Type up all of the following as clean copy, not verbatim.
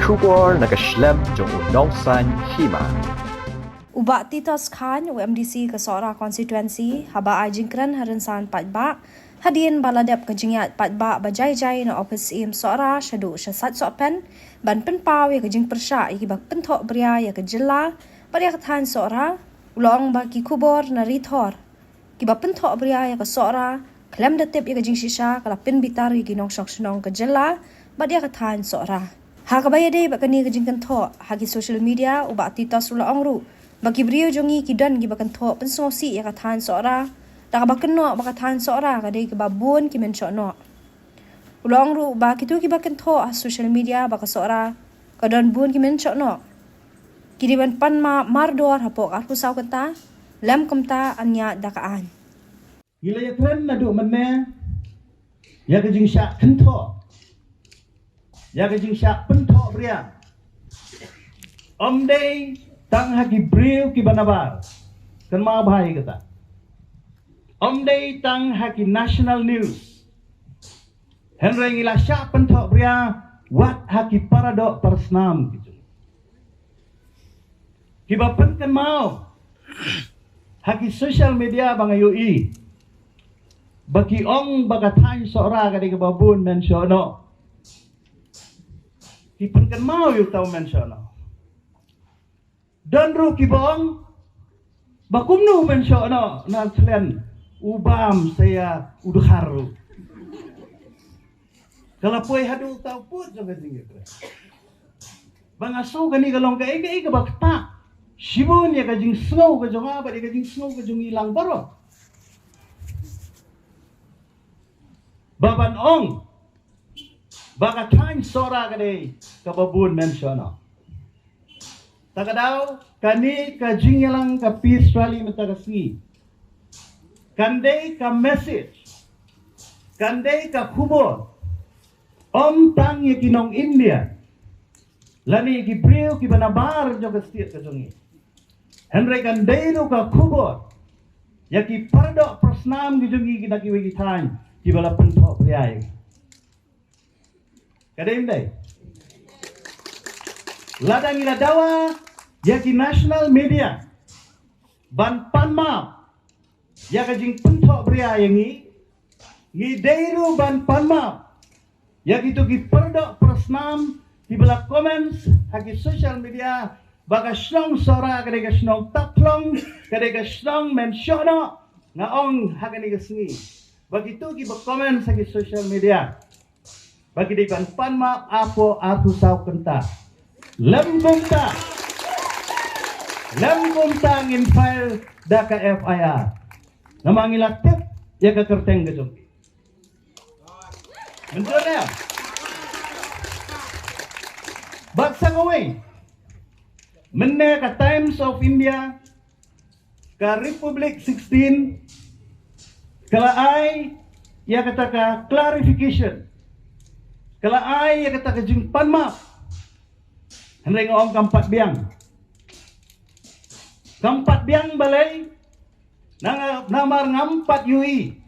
kubor nakaslem jong unongsan hima. Ubak Titos Khan, UMDC Kesora Konstituensi, haba ajingkran harensan Patba, hadien baladap kejingiat Patba bajai-jai na opis im Sora syadu syasat sopen, ban penpau ya kejing persya ya kibak pentok beria ya kejela, pada katan Sora, ulong bagi kubor na rithor, kibak pentok beria ya ke Sora, klem datip ya kejing sisa, kalapin bitar ya ginong syok senong kejela, pada katan Sora. Hakabaya deh bakani kejing kentok, hagi social media ubak Titos ulong ru, bagi beliau jongi kidan gi bakan thok pensosi ya katan Sora dak bakan no bakatan Sora kadai ke babun ki men no ulong ru ba kitu ki bakan thok social media baka Sora kadon bun ki men no kidi ban pan ma mardor hapok aku saw kata lam kamta anya dakaan gila ya keren nadu menne ya ke jing syak kentho ya ke jing syak pentho bria day tang haki brio ki banabar kan ma bhai kata day tang haki national news henry ngila syak pentho bria wat haki paradok persnam gitu ki bapen kan mau haki social media bangayui bagi ong bagatain sora kadi ke babun mensiono ki pen kan mau yu tau mensiono dan ru kibong bakumnu mensiono na selen ubam saya udharu kalau poi hadu tau put jo gading gitu bangaso gani galong ka ega bakta shibun ya kajing snow ka jonga ba kajing snow ka jong ilang baro baban ong baka time sora kade kababun mensiono takadaw kani ka jingalang ka peace rally matagasi kandai ka message kandai ka kubor tang yakinong India lani ki brio ki banabar jo ka state ka jongi henry kandai no ka kubor yaki pardo prasnam ki jongi ki nakiwi time ki bala pentok priay kadai dai ladang ila dawa yaki national media ban panma yaka jing pentok bria yangi ngi deiru ban panma yaki tu ki perdok prasnam ki bala comments haki social media baga snong sora kade ga snong taklong kade ga snong mensiono ngaong hakani ga sngi bagi tu ki ba comments haki social media bagi di ban panma apo aku saw kenta lembung ngin file daka FIR namangila tip ya ka kerteng gejong betul ya baksa gawin menne ka Times of India ka Republic 16 kala ay ya kata ka clarification kala ay ya kata ka jing panma henry ngong kampat biang balay namar ngampat yui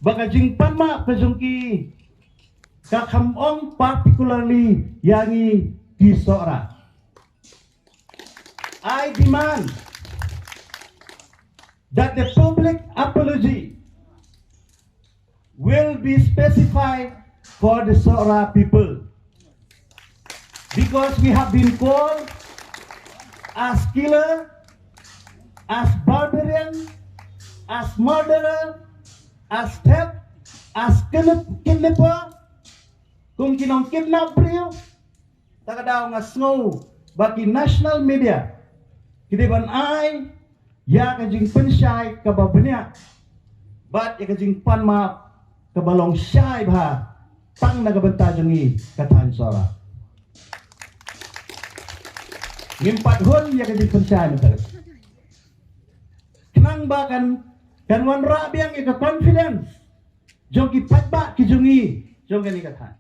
baka jing panma kajungki kakamong particularly yangi kisora I demand that the public apology will be specified for the Sora people because we have been called as killer, as barbarian, as murderer, as theft, as kidnapper, kung kinong kidnap brio, takadaw nga snow, baki national media, kidiban ay, ya kajing pensyay kababanya, bat ya kajing panma kabalong syay ba, tang nagabanta jungi katan Sora. Ngimpat hun ya kajing pensyay matagas. Kenang bakan kan wan rabiang ika confidence jong ki patba ki jungi jong kani katan